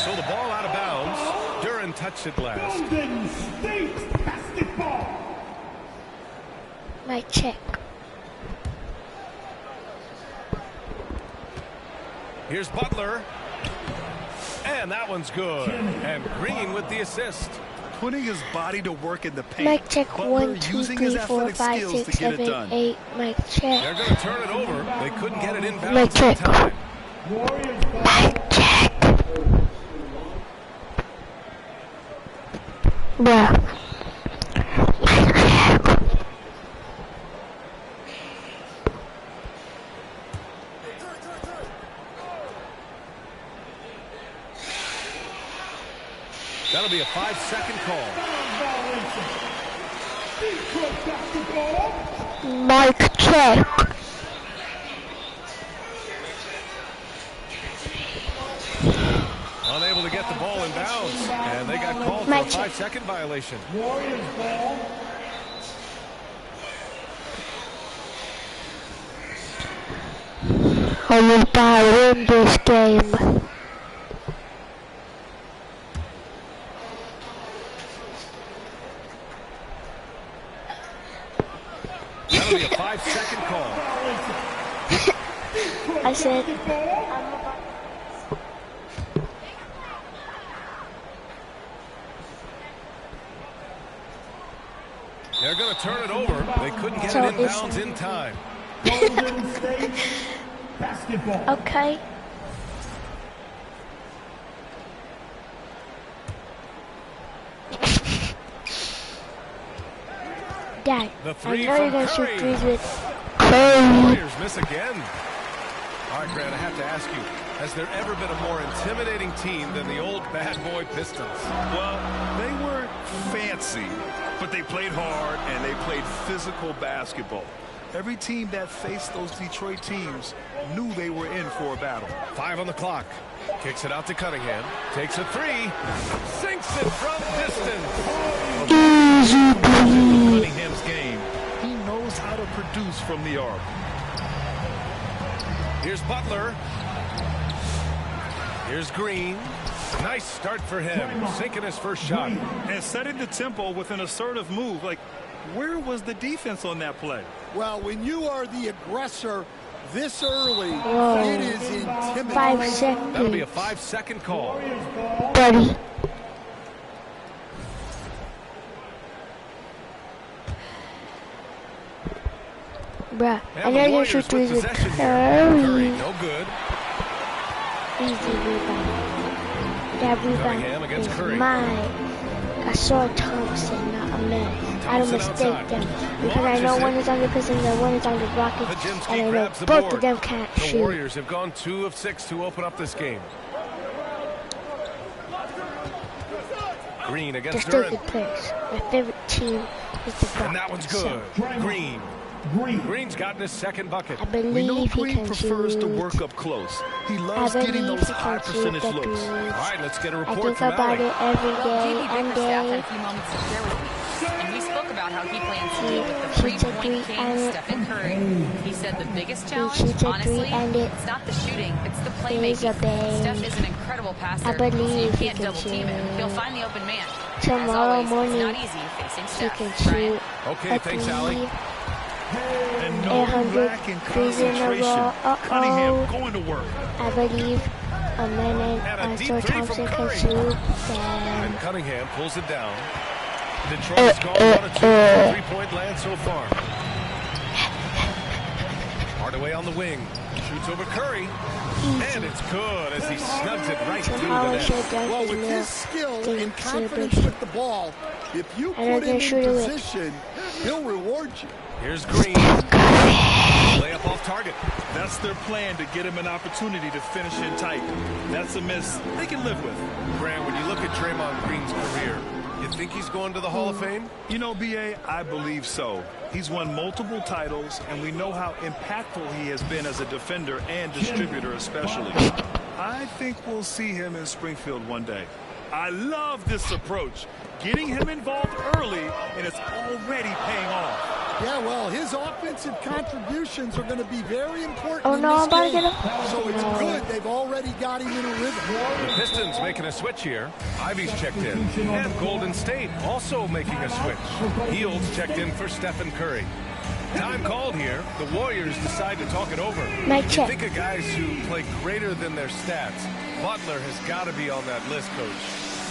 So the ball out of bounds. Duran touched it last. Golden State basketball. Mic check. Here's Butler. And that one's good. And Green with the assist. Putting his body to work in the paint. Mic check. Butler 1, 2, 3, 4, 5, 6, 7, 8. Mic check. They're going to turn it over. They couldn't get it inbounds Mic check. in time. Mic check. Bruh. That'll be a 5-second call. Mic check. Unable to get the ball in bounds. And they got called for a 5-second violation. Warriors ball. I will win this game. That'll be a 5-second call. I said. They're going to turn it over. They couldn't get it inbounds in time. Golden State basketball. Okay. Dad, I know you're going to shoot threes with Curry. Warriors miss again. All right, Grant, I have to ask you, has there ever been a more intimidating team than the old bad boy Pistons? Well, they weren't fancy, but they played hard and they played physical basketball. Every team that faced those Detroit teams knew they were in for a battle. 5 on the clock. Kicks it out to Cunningham. Takes a 3. Sinks it from distance. Cunningham's game. He knows how to produce from the arc. Here's Butler. Here's Green. Nice start for him. Sinking his first shot. And setting the tempo with an assertive move. Like, where was the defense on that play? Well, when you are the aggressor this early, it is intimidating. 5 seconds. That'll be a 5-second call. 30. Bruh, I know you're going to shoot threes with Curry. No good. Easy rebound. That rebound is mine. I saw Thompson, not a man. I don't mistake them. Because I know one is on the Pistons and one is on the Rockets. And I know both of them can't shoot. The Warriors have gone 2 of 6 to open up this game. Green against They're Duran. still good players. My favorite team is the Rockets. And that one's good. Green. Green's gotten his second bucket. I believe We know he Green can prefers shoot. to work up close. He loves getting those high percentage looks. All right, let's get a I report think from about Allie. it every day JB and Bickerstaff had day. a few moments to share with me, and we spoke about how he plans to deal with the Shoots a three-point three king, and Stephen Curry. He said the biggest challenge, shoots a three honestly, and it's not the shooting, it's the is a playmaking. bang. Steph is an incredible passer, I believe so you he can't can double team him. shoot. He'll find the open man. Tomorrow As always, morning, it's not easy facing he Steph. can Brian? shoot Okay, a thanks, Allie. three. And no 800 lack in threes in a concentration. row. Cunningham going to work. I believe a man And a and deep so three Thompson from can Curry. shoot. And Then Cunningham pulls it down. Detroit's gone 1 of 2 from 3-point land so far. Hardaway on the wing. Shoots over Curry. And it's good as he snugs it right through the net. Well, with his skill and confidence with the ball, if you put him in position, he'll reward you. Here's Green. Layup off target. That's their plan, to get him an opportunity to finish in tight. That's a miss they can live with. Grant, when you look at Draymond Green's career, you think he's going to the Hall of Fame? You know, B.A., I believe so. He's won multiple titles, and we know how impactful he has been as a defender and distributor especially. I think we'll see him in Springfield one day. I love this approach. Getting him involved early, and it's already paying off. Yeah, well, his offensive contributions are going to be very important Oh, in no, this I'm about to game. get him. So it's good they've already got him in a rhythm. The Pistons making a switch here. Ivy's checked in. And Golden State also making a switch. Heald's checked in for Stephen Curry. Time called here. The Warriors decide to talk it over. Mic You check. think of guys who play greater than their stats. Butler has got to be on that list, Coach.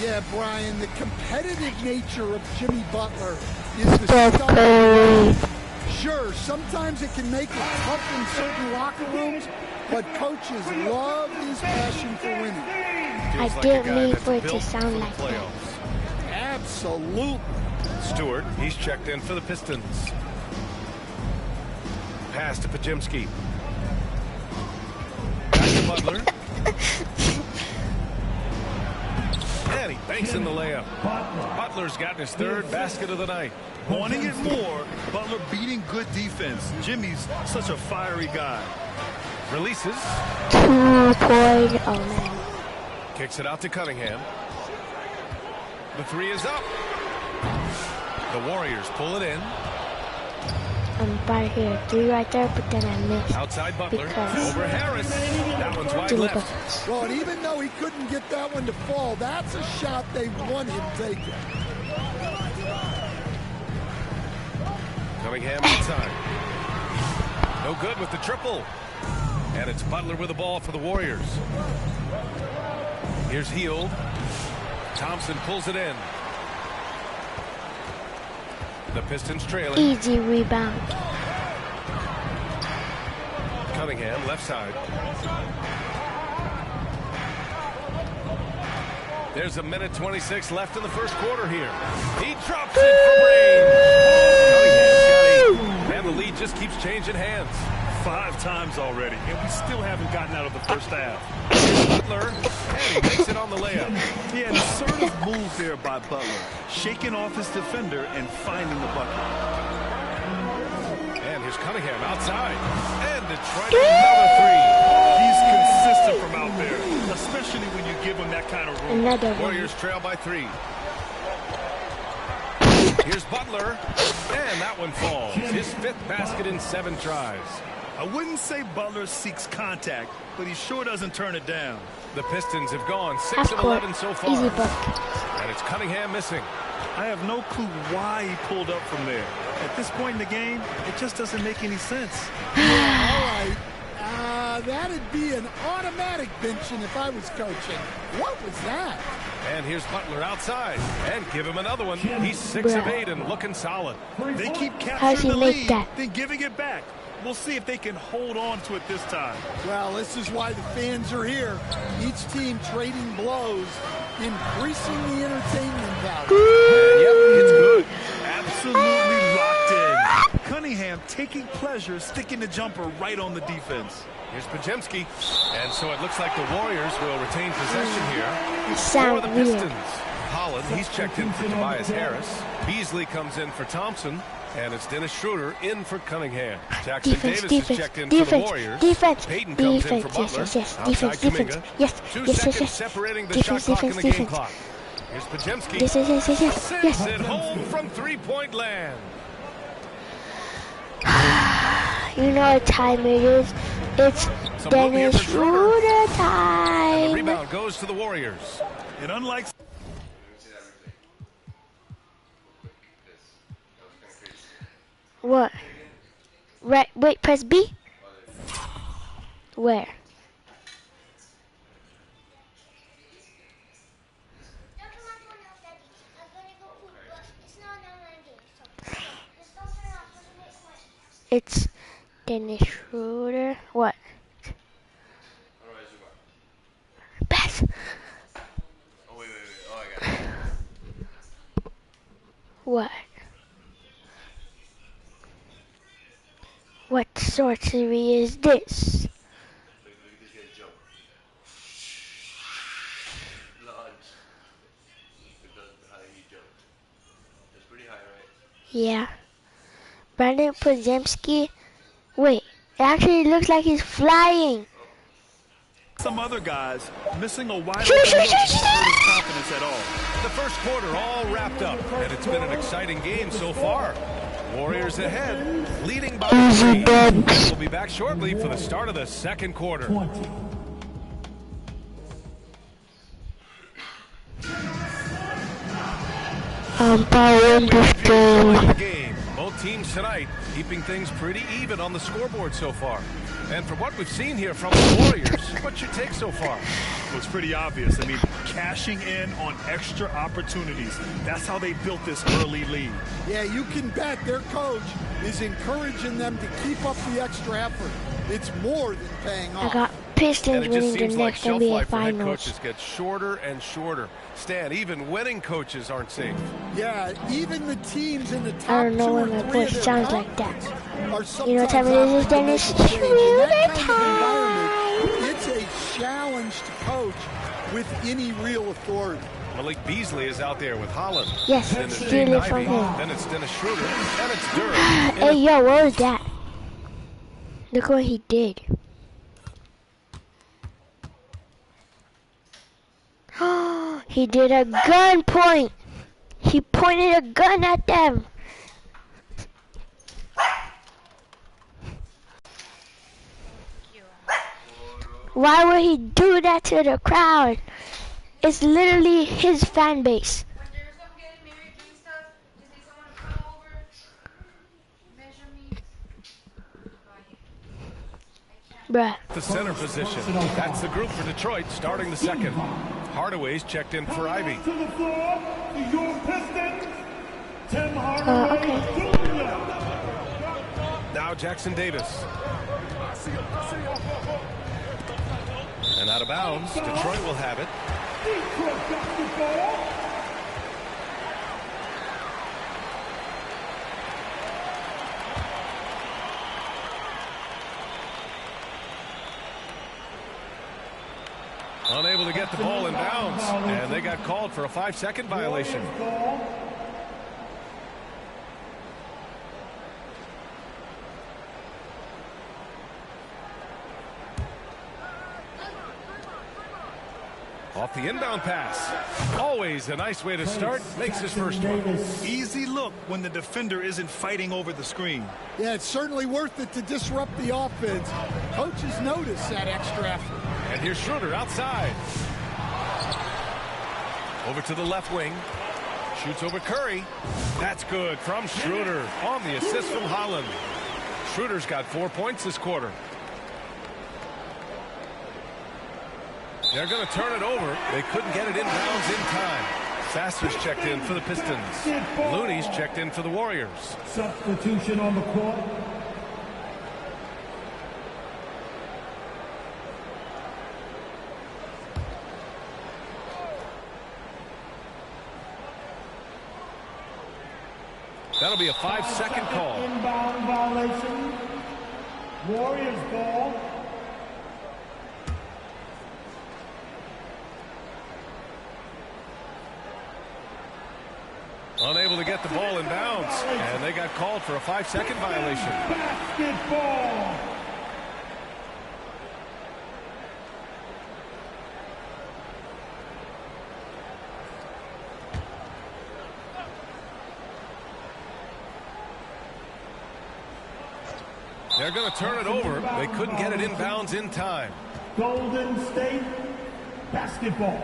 Yeah, Brian, the competitive nature of Jimmy Butler is the stuff. Sure, sometimes it can make it tough in certain locker rooms, but coaches love his passion for winning. I didn't mean for it to sound like that. Absolutely. Stewart, he's checked in for the Pistons. Pass to Pajemski. Back to Butler. And he banks in the layup. Butler's gotten his third basket of the night. Wanting it more, Butler beating good defense. Jimmy's such a fiery guy. Releases. 2.0, man. Kicks it out to Cunningham. The three is up. The Warriors pull it in. I'm about to hit a 3 right there, but then I missed. Outside Butler. Because Over Harris. That one's wide Jimmy left. buckets. Well, and even though he couldn't get that one to fall, that's a shot they want him taking. Cunningham outside. No good with the triple. And it's Butler with the ball for the Warriors. Here's Hield. Thompson pulls it in. The Pistons trailing. Easy rebound. Cunningham left side. There's 1:26 left in the first quarter here. He drops it for rain. Cunningham's got 8. And the lead just keeps changing hands. 5 times already, and we still haven't gotten out of the first half. Butler, and he makes it on the layup. Yeah, an assertive move there by Butler, shaking off his defender and finding the bucket. And here's Cunningham outside. And Detroit another 3. He's consistent from out there, especially when you give him that kind of room. Another one. Warriors trail by 3. Here's Butler, and that one falls. His 5th basket in 7 tries. I wouldn't say Butler seeks contact, but he sure doesn't turn it down. The Pistons have gone 6 Half of court. 11 so far. Easy bucket. And it's Cunningham missing. I have no clue why he pulled up from there. At this point in the game, it just doesn't make any sense. All right. That'd be an automatic benching if I was coaching. What was that? And here's Butler outside. And give him another one. He's 6 of 8 and looking solid. They keep How's he capturing the make lead, that? then giving it back. We'll see if they can hold on to it this time. Well, this is why the fans are here. Each team trading blows, increasing the entertainment value. And yep, it's good. Absolutely locked in. Cunningham taking pleasure sticking the jumper right on the defense. Here's Pajemski. And so it looks like the Warriors will retain possession here. It For sounds the weird. Pistons. Holland, he's checked in for Tobias Harris. Beasley comes in for Thompson. And it's Dennis Schroeder in for Cunningham. Jackson Defense, Davis defense, is checked in for the defense, Warriors. defense, Payton comes in for defense, Butler. yes, Outside defense, Kuminga. yes, 2 yes, seconds separating the defense, shot clock and the defense, game defense. clock. Here's Pajemski. Yes. Sends it home from 3-point land. You know what time it is? It's Some Dennis movement for Schroeder. Schroeder And the time. rebound goes to the Warriors. And unlike What? Right, wait, press B? Where? It's Dennis Schroeder. What? Pass. Oh, wait. Oh, I got it. What? What sorcery is this? Yeah. Brandon Pajemski. Wait, it actually looks like he's flying. some other guys, missing a wide open look won't hurt his confidence at all. The first quarter all wrapped up, and it's been an exciting game so far. Warriors ahead, leading by 3. We'll be back shortly for the start of the second quarter. 20. I'm following this game. Game. Both teams tonight keeping things pretty even on the scoreboard so far. And from what we've seen here from the Warriors, what's your take so far? Well, it's pretty obvious. I mean, cashing in on extra opportunities. That's how they built this early lead. Yeah, you can bet their coach is encouraging them to keep up the extra effort. It's more than paying off. I got Pistons And it just winning the seems like next shelf NBA life for head Finals. coaches gets shorter and shorter. Stan, even winning coaches aren't safe. Yeah, even the teams in the top I don't know 2 why or my 3 voice of their sounds like that. are You know what time it is, Dennis? sometimes opting to make a change. In that Shooter kind of environment, it's a challenge to coach with any real authority. Malik Beasley is out there with Holland. Yes, Then it's steal Jaden it from Ivey. him. Then it's Dennis Schroeder. And it's Durham. Hey, yo, what was that? Look what he did. He did a gun point. He pointed a gun at them. Why would he do that to the crowd? It's literally his fan base. When there's some getting married doing stuff, just need someone to come over, measure me. Bruh. The center position. That's the group for Detroit starting the second. Hardaway's checked in for Ivy. To the floor, your Pistons, Tim Hardaway Okay. Jr. Now Jackson Davis. And out of bounds, Detroit will have it. Detroit basketball. Unable to get the ball in bounds. And they got called for a 5-second violation. Off the inbound pass. Always a nice way to start. Makes his first one. Easy look when the defender isn't fighting over the screen. Yeah, it's certainly worth it to disrupt the offense. Coaches notice that extra effort. And here's Schroeder outside. Over to the left wing. Shoots over Curry. That's good from Schroeder on the assist from Holland. Schroeder's got 4 points this quarter. They're going to turn it over. They couldn't get it inbounds in time. Sasser's checked in for the Pistons. Looney's checked in for the Warriors. Substitution on the court. That'll be a 5-second call. Inbound violation. Warriors ball. Unable to get the ball in bounds. And they got called for a 5-second violation. Basketball. They're going to turn it over. They couldn't get it inbounds in time. Golden State basketball.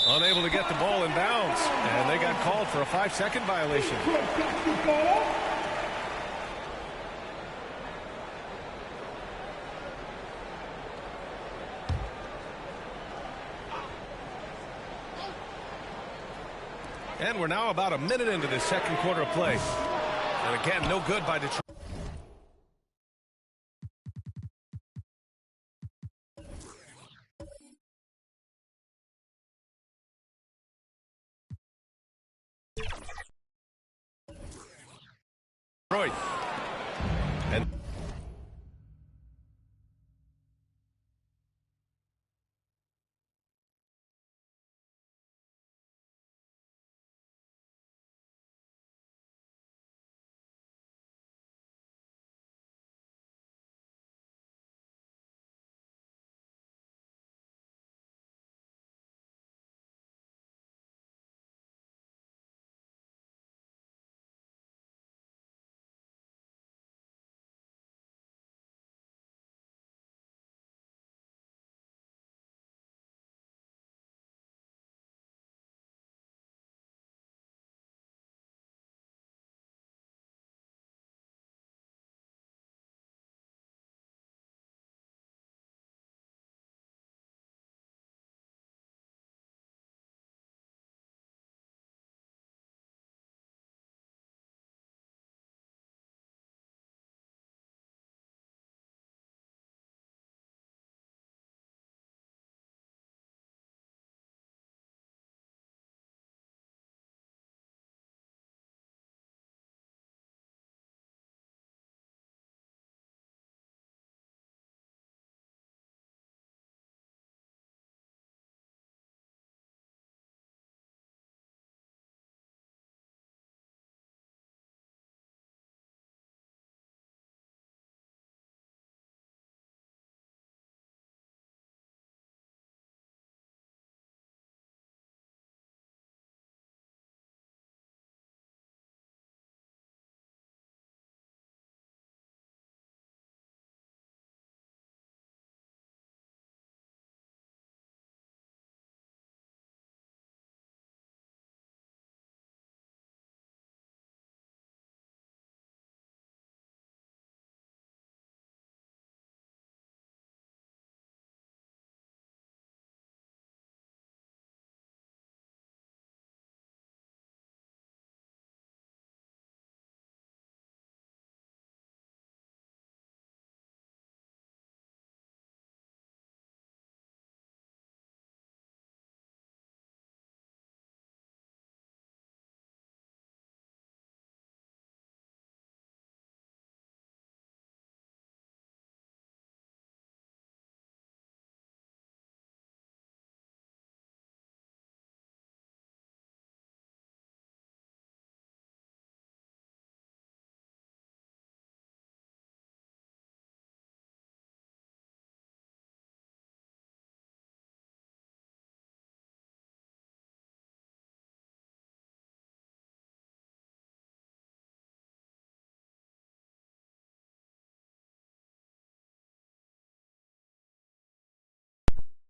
Unable to get the ball in bounds. And they got called for a 5-second violation. Basketball. And we're now about a minute into the second quarter of play. And again, no good by Detroit. Detroit.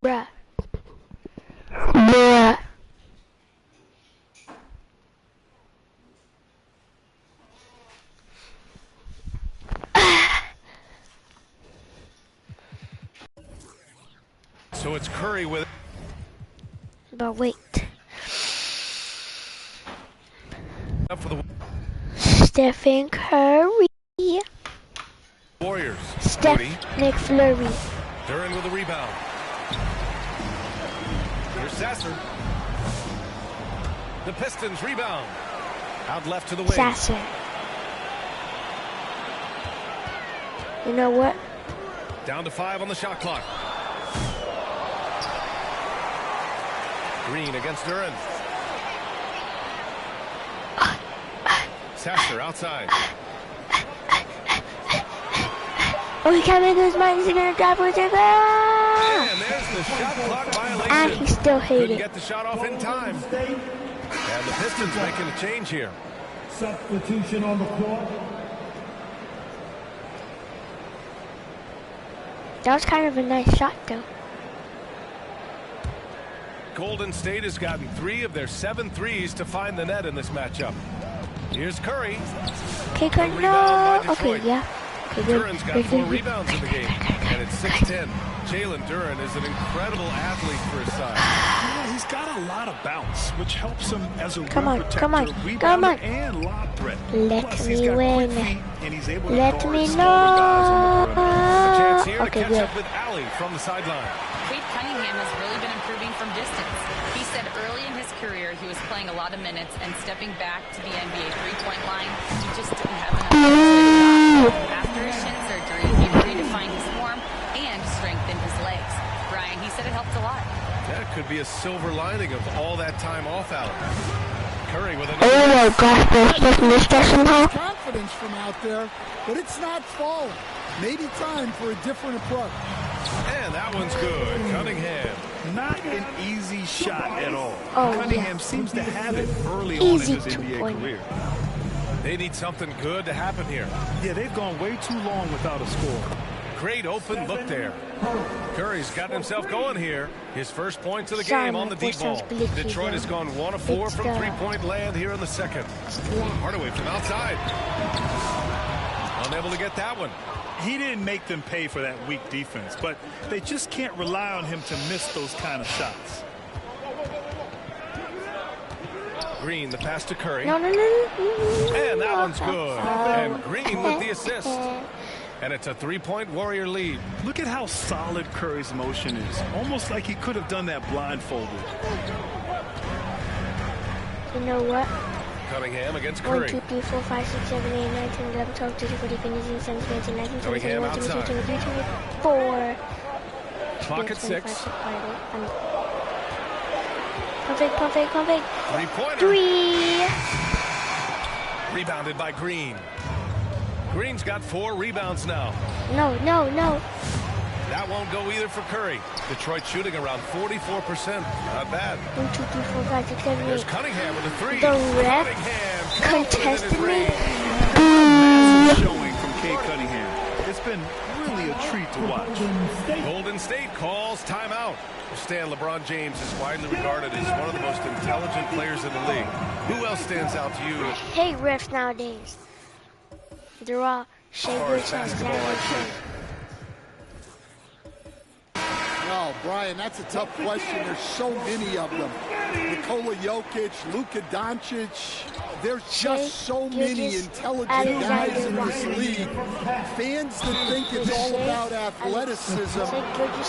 Bruh. Bruh. So it's Curry with. But wait. Up for the Stephen Curry. Warriors. Steph McFlurry. Duran with a rebound. Here's Sasser. The Pistons rebound. Out left to the wing. Sasser. You know what? Down to 5 on the shot clock. Green against Duran. Sasser outside. Oh, he can't make his mind. He's gonna drive with it. And there's the shot clock violation. And he still hated Couldn't it. get the shot off in time. And the Pistons making a change here. Substitution on the court. That was kind of a nice shot, though. Golden State has gotten 3 of their 7 threes to find the net in this matchup. Here's Curry. Okay, good. Rebound No. by Detroit. Okay, yeah. Okay, good. Duran's got 4 rebounds in the game, and it's 6-10. Jalen Duran is an incredible athlete for his size. Yeah, he's got a lot of bounce, which helps him as a rim protector, come on, rebounder, and lob threat. Let Plus, me he's got win. quick feet, and he's able to Let guard me smaller guys on the perimeter. A chance here to Okay, catch good. up with Allie from the sideline. Cade Cunningham has really been improving from distance. He said early in his career he was playing a lot of minutes and stepping back to the NBA three-point line, he just didn't have enough shot. After his shin surgery, he redefined his form and strengthened his legs. Brian, he said it helped a lot. That could be a silver lining of all that time off, Allie. Curry with Oh another. my gosh, there's just missed that somehow. Confidence from out there, but it's not falling. Maybe time for a different approach. And that one's good. Cunningham. Not an easy shot at all. Oh, Cunningham yeah. seems to have it early Easy on in his NBA 2-point. career. They need something good to happen here. Yeah, they've gone way too long without a score. Great open look there. Curry's gotten himself going here. His first points of the Sorry, game my on the deep voice ball. sounds glitchy, Detroit though. has gone 1 of 4 It's from the- three-point land here in the second. Hardaway from outside. Unable to get that one. He didn't make them pay for that weak defense, but they just can't rely on him to miss those kind of shots. Green, the pass to Curry. No. And that one's good. And Green with the assist. And it's a 3-point Warrior lead. Look at how solid Curry's motion is. Almost like he could have done that blindfolded. You know what? Cunningham against 1, Curry. 2, 3, 4, 5, 6, 7, 8, 9, 10, 11, 12, 13, 14, 15, 16, 17, 18, 19, 20, Cunningham 21, 22, outside. 23, 24. Clock at 6. Perfect. 3-pointer. 3. Rebounded by Green. Green's got 4 rebounds now. No. That won't go either for Curry. Detroit shooting around 44%. Not bad. 1, 2, 3, 4, 5, 6, 7, 8. There's Cunningham with a 3. The ref Cunningham contested confident in his me. range. Massive showing from Cade Cunningham. It's been really a treat to watch. Golden State calls timeout. Stan, LeBron James is widely regarded as one of the most intelligent players in the league. Who else stands out to you? I hate refs nowadays. They're all shakers and sandwiches. Well, Brian, that's a tough question. There's so many of them. Nikola Jokic, Luka Doncic. There's just so many intelligent guys in this league. Fans that think it's all about athleticism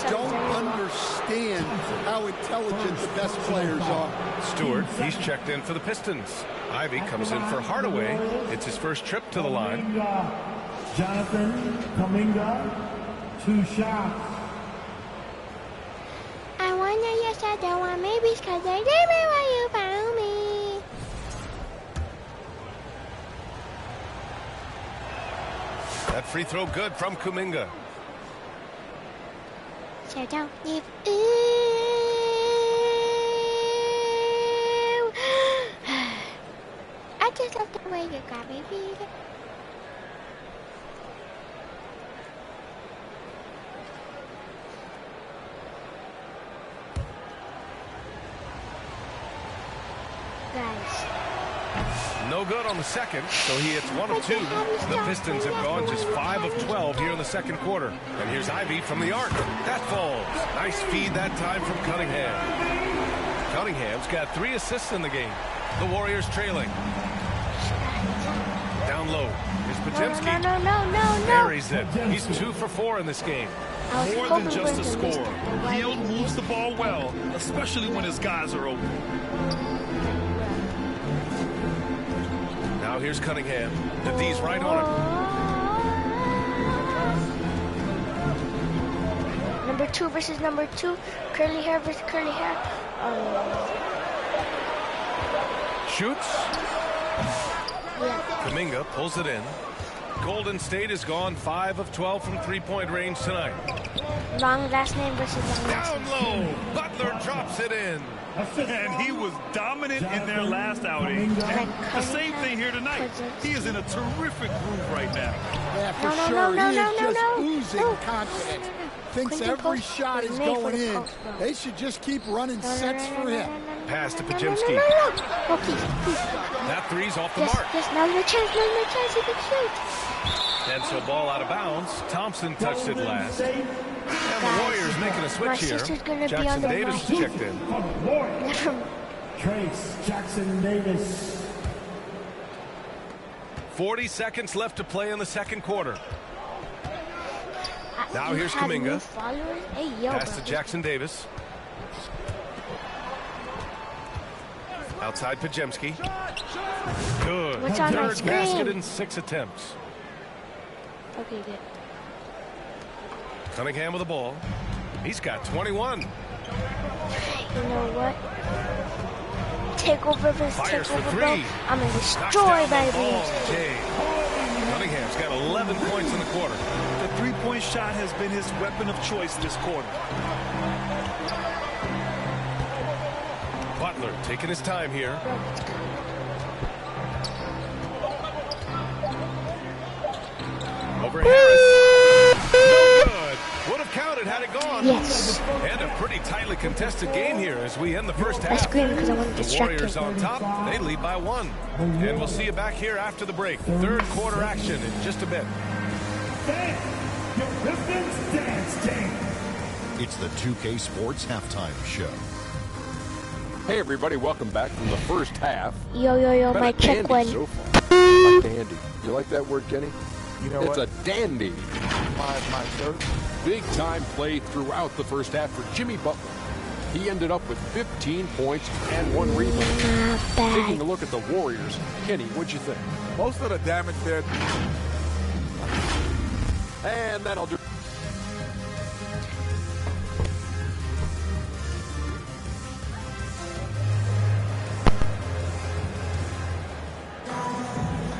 don't understand how intelligent the best players are. Stewart, he's checked in for the Pistons. Ivy comes in for Hardaway. It's his first trip to the line. Jonathan Kuminga, 2 shots. I wanna, yes, I don't want maybes, cause they gave me where you found me. That free throw good from Kuminga. So don't leave. Ooh. I just love the way you got me, baby. No good on the second, so he hits 1 of 2. The Pistons have gone just 5 of 12 here in the second quarter. And here's Ivy from the arc. That falls. Nice feed that time from Cunningham. Cunningham's got 3 assists in the game. The Warriors trailing. Down low. Here's Podziemski. No. Buries it. He's 2 for 4 in this game. More than just a score. Hield moves the ball well, especially when his guys are open. Now here's Cunningham. The D's right on him. Number 2 versus number 2. Curly hair versus curly hair. Shoots. Yeah. Kuminga pulls it in. Golden State has gone 5 of 12 from three-point range tonight. Wrong last name versus wrong last Down name. low. Butler drops it in. And he was dominant in their last outing. And the same thing here tonight. He is in a terrific groove right now. Yeah, for sure. He is just oozing confidence. Thinks every shot is going in. They should just keep running sets for him. Pass to Podziemski. Oh, please. That three's off the mark. Yes, now no chance, he can shoot. And so ball out of bounds. Thompson touched it last. And the Warriors making a switch here. Jackson Davis checked in. Trace Jackson Davis. 40 seconds left to play in the second quarter. Now here's Kuminga. Pass to Jackson Davis. Outside Podziemski. Good. Third basket in 6 attempts. Okay, good. Cunningham with the ball. He's got 21. You know what? Take over versus Fires take for over, 3. bro. I'm gonna destroy my ball. Cunningham's got 11 points in the quarter. The three-point shot has been his weapon of choice this quarter. Butler taking his time here. Over Harris. No good. Would have counted had it gone. Yes. And a pretty tightly contested game here as we end the first half. That's great because I want to The distract Warriors him. on top. They lead by 1. And we'll see you back here after the break. Third quarter action in just a bit. Dance, your Pistons dance team. It's the 2K Sports Halftime Show. Hey everybody, welcome back from the first half. Yo, Been my a check dandy one. so far. A dandy. You like that word, Kenny? You know it's what? a dandy. My shirt. Big time play throughout the first half for Jimmy Butler. He ended up with 15 points and 1 rebound. Not bad. Taking a look at the Warriors, Kenny, what'd you think? Most of the damage there. And that'll do.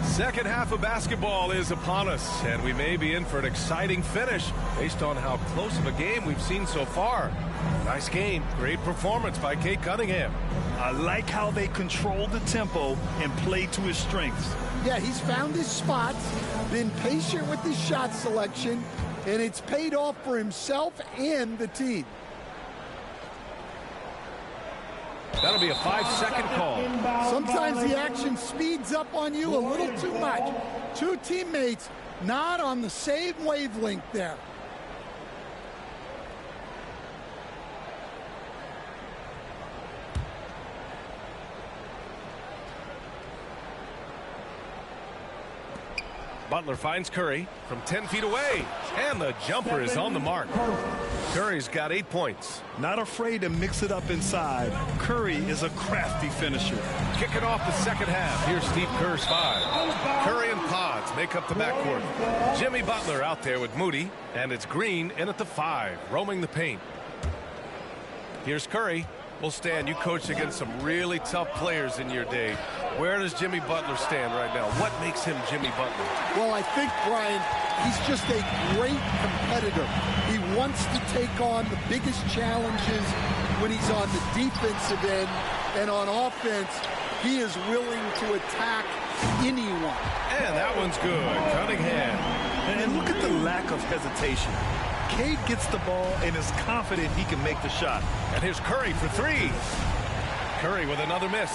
Second half of basketball is upon us, and we may be in for an exciting finish based on how close of a game we've seen so far. Nice game. Great performance by Cade Cunningham. I like how they control the tempo and play to his strengths. Yeah, he's found his spots, been patient with his shot selection, and it's paid off for himself and the team. That'll be a 5-second call. Sometimes the action speeds up on you a little too much. 2 teammates not on the same wavelength there. Butler finds Curry from 10 feet away, and the jumper is on the mark. Curry's got 8 points. Not afraid to mix it up inside. Curry is a crafty finisher. Kicking off the second half. Here's Steve Kerr's 5. Curry and Pods make up the backcourt. Jimmy Butler out there with Moody, and it's Green in at the 5, roaming the paint. Here's Curry. Well, Stan, you coached against some really tough players in your day. Where does Jimmy Butler stand right now? What makes him Jimmy Butler? Well, I think, Brian, he's just a great competitor. He wants to take on the biggest challenges when he's on the defensive end, and on offense, he is willing to attack anyone. And that one's good. Cunningham. And look at the lack of hesitation. Cade gets the ball and is confident he can make the shot. And here's Curry for 3. Curry with another miss.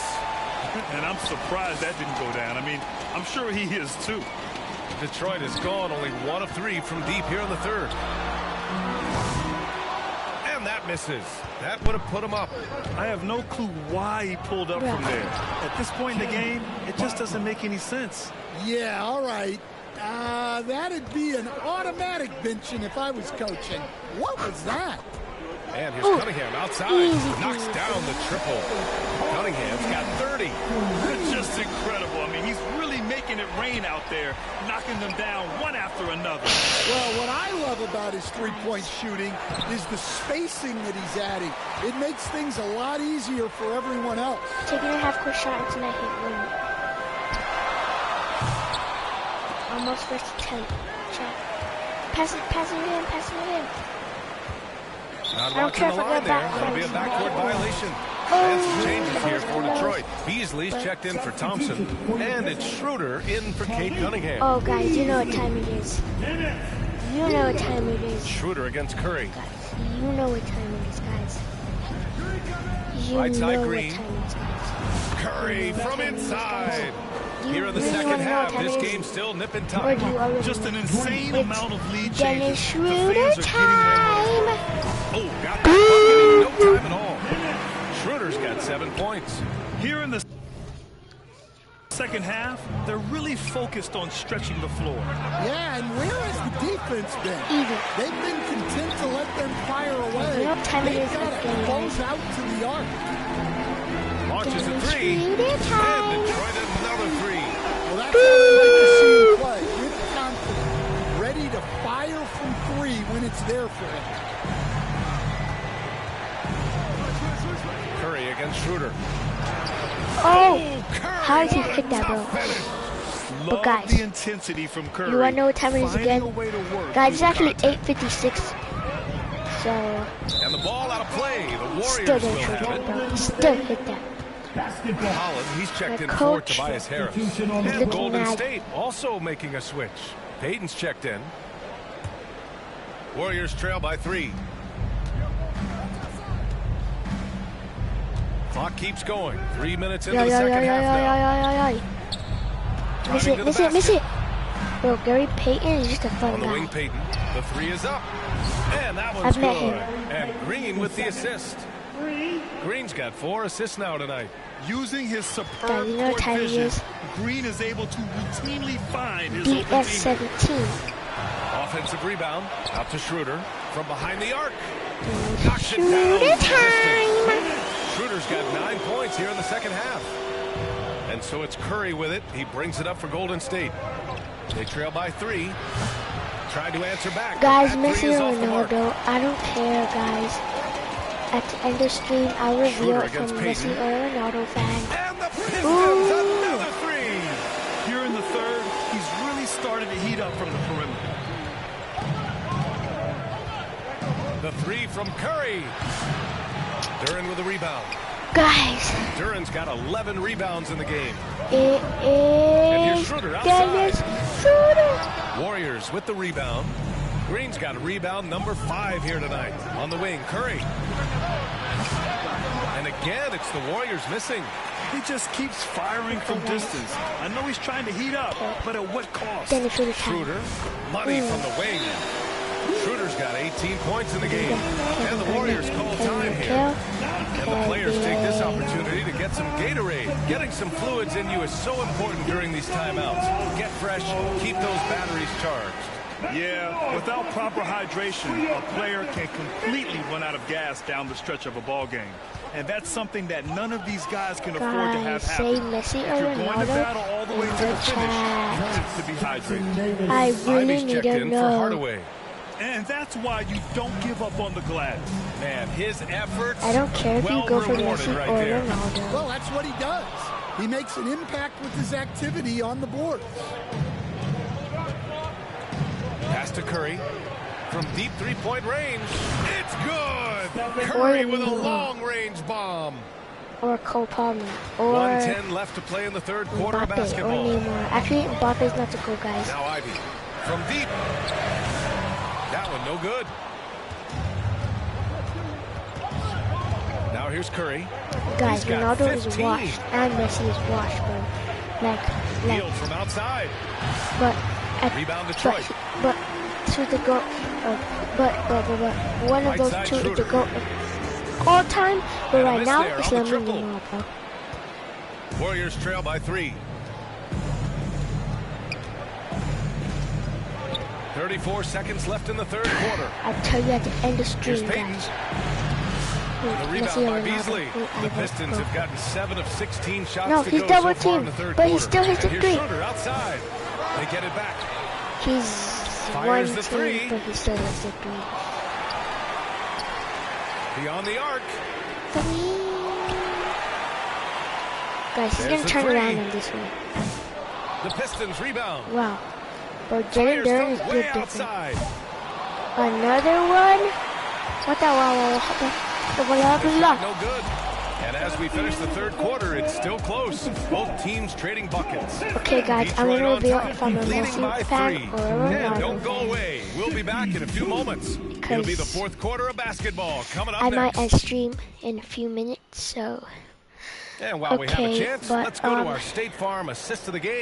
And I'm surprised that didn't go down. I mean, I'm sure he is too. Detroit is gone, only 1 of 3 from deep here in the third. And that misses. That would have put him up. I have no clue why he pulled up from there. At this point in the game, it just doesn't make any sense. Yeah, all right. That'd be an automatic benching if I was coaching. What was that? And here's Cunningham outside. Knocks down the triple. Cunningham's got 30. It's just incredible. I mean, he's really making it rain out there, knocking them down one after another. Well, what I love about his three-point shooting is the spacing that he's adding. It makes things a lot easier for everyone else. Taking a half-court shot into my hit win. Almost first attempt. Check. Pass it in. Not watching the line there. That'll be a backcourt violation. And some changes here for Detroit. Beasley's checked in for Thompson. And it's Schroeder in for Kate Cunningham. Oh, guys, you know what time it is. You know what time it is. Schroeder against Curry. Guys, you know what time it is, guys. You Right side know Green. what time it is, guys. Curry from inside. Here in the second half, this game's still nip and tuck. Just an insane amount of lead changes. Schroeder time. Oh, got that bucket in no time at all. Schroeder's got 7 points. Here in the second half, they're really focused on stretching the floor. Yeah, and where has the defense been? They've been content to let them fire away. You know what time it is They've got to close out to the arc. Launches a 3. And Detroit another 3. Well, that's how they like to see him play. With confidence, ready to fire from 3 when it's there for him. Curry against Schroeder. Oh, how did he hit that, bro? But guys, the intensity from Curry. You want to know what time it is again? Guys, it's actually 8:56. So. And the ball out of play. The Warriors still will hit have that, it. bro. Still hit that. Holland, he's checked in for coach. Tobias Harris. And Golden State also making a switch. Payton's checked in. Warriors trail by 3. Clock keeps going. 3 minutes into the second half now. Miss it. Bro, Gary Payton is just a fun On the guy. wing, Payton. The 3 is up. And that one's I've met good. him. And Green with the assist. Green's got 4 assists now tonight. Using his superb Guys, you know what court time it vision, is? Green is able to routinely find his open teammates. BS17. Offensive rebound. Out to Schroeder. From behind the arc. Knocks it down. Schroeder time. Schroeder's got 9 points here in the second half. And so it's Curry with it. He brings it up for Golden State. They trail by 3. Tried to answer back. Guys, Messi or Ronaldo, I don't care, guys. At the end of stream, I'll reveal if I'm Messi or a Ronaldo fan. And the Pistons, another 3. Here in the third, he's really started to heat up from the perimeter. The 3 from Curry. Duran with a rebound. Guys. Duran's got 11 rebounds in the game. It And here's is Schroeder outside. Dennis Schroeder. Warriors with the rebound. Green's got a rebound number 5 here tonight. On the wing, Curry. And again, it's the Warriors missing. He just keeps firing from distance. I know he's trying to heat up, but at what cost? Dennis Schroeder. Schroeder, money from the wing. Schroeder's got 18 points in the game. And the Warriors call time here. And the players take this opportunity to get some Gatorade. Getting some fluids in you is so important during these timeouts. Get fresh, keep those batteries charged. Yeah, without proper hydration, a player can completely run out of gas down the stretch of a ball game. And that's something that none of these guys can afford to have happen. Say Messi If or you're going to battle all the way to the Ronaldo finish, you have to be hydrated. I really Ivey's need checked to in for know. Hardaway. And that's why you don't give up on the glass. Man, his efforts I don't care if you go for rewarded Messi right or there. Ronaldo. Well, that's what he does. He makes an impact with his activity on the board. Pass to Curry. From deep three-point range. It's good! Curry with a long-range bomb. Or Cole Palmer. Or 1:10 left to play in the third quarter of Mbappe basketball. or Neymar. Actually, Mbappe's not the cool, guys. Now Ivey. From deep. That one no good. Now here's Curry. Guys, Ronaldo is washed and Messi is washed, bro. Like from outside. But rebound Detroit. But to the goal. But one of those two is the goal of all time. But right now it's Lamine Yamal, bro. Warriors trail by 3. 34 seconds left in the third quarter. I'll tell you at the end of the stream, guys. The rebound by Beasley. The Pistons have gotten 7 of 16 shots no, to he's go double so far in teamed, the third but quarter. he still hits a Here's 3. Schroeder outside. They get it back. He's Fires one the team, 3. but he still hits a 3. Beyond the arc. Guys, he's going to turn around on this one. The Pistons rebound. Wow. Bro, Jalen Duren is good outside. Another one. What the No good. And as we finish the third quarter, it's still close. Both teams trading buckets. Okay, guys, I'm going to reveal if I'm a Muzic fan or a Ronaldo Don't go fan. away. We'll be back in a few moments. It'll be the fourth quarter of basketball coming up I next. might end stream in a few minutes, so... And while we have a chance, let's go to our State Farm assist of the game.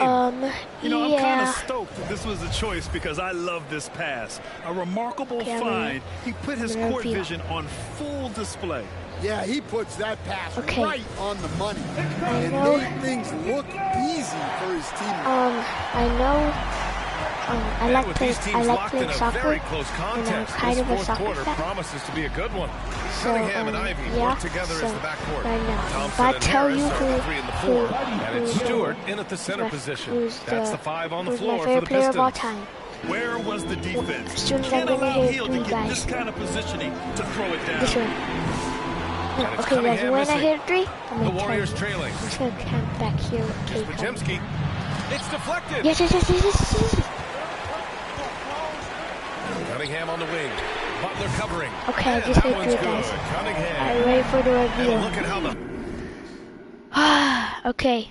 You know, I'm kind of stoked that this was a choice because I love this pass. A remarkable find. He put his court vision on full display. Yeah, he puts that pass right on the money. I and know. made things look easy for his team. I know. I like playing soccer, very close contest. and I'm kind of a This soccer fourth quarter fan. promises to be a good one. So, Cunningham and Ivy work together as the backcourt. Right now, Thompson if I and tell Harris you are the 3 and the 4. And it's Stewart in at the center position. That's the 5 on the floor for the player Pistons. of all time. Where was the defense? As soon as Can't I'm gonna allow hit Hill 3 to get guys. this kind of positioning to throw it down. This one. No, And it's okay, guys, Cunningham when I missing. hit a 3, I'm The gonna Warriors turn. trailing. I'm just gonna camp back here with Kate. Pajemski. It's deflected. Yes. Cunningham on the wing. Butler covering. Okay, I And just that hit one's 3, good. guys. Cunningham. I'm ready for the And reveal. look at how the Okay.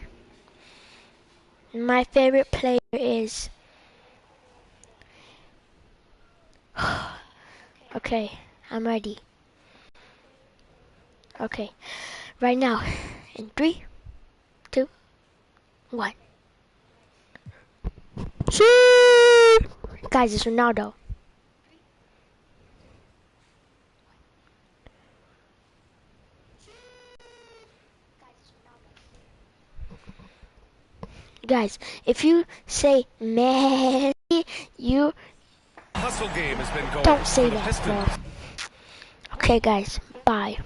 My favorite player is... Okay, I'm ready. Okay, right now, in 3, 2, 1. Guys, it's Ronaldo. Guys, if you say Messi, you hustle game has been going. don't say for the that, Pistons. bro. Okay, guys, bye.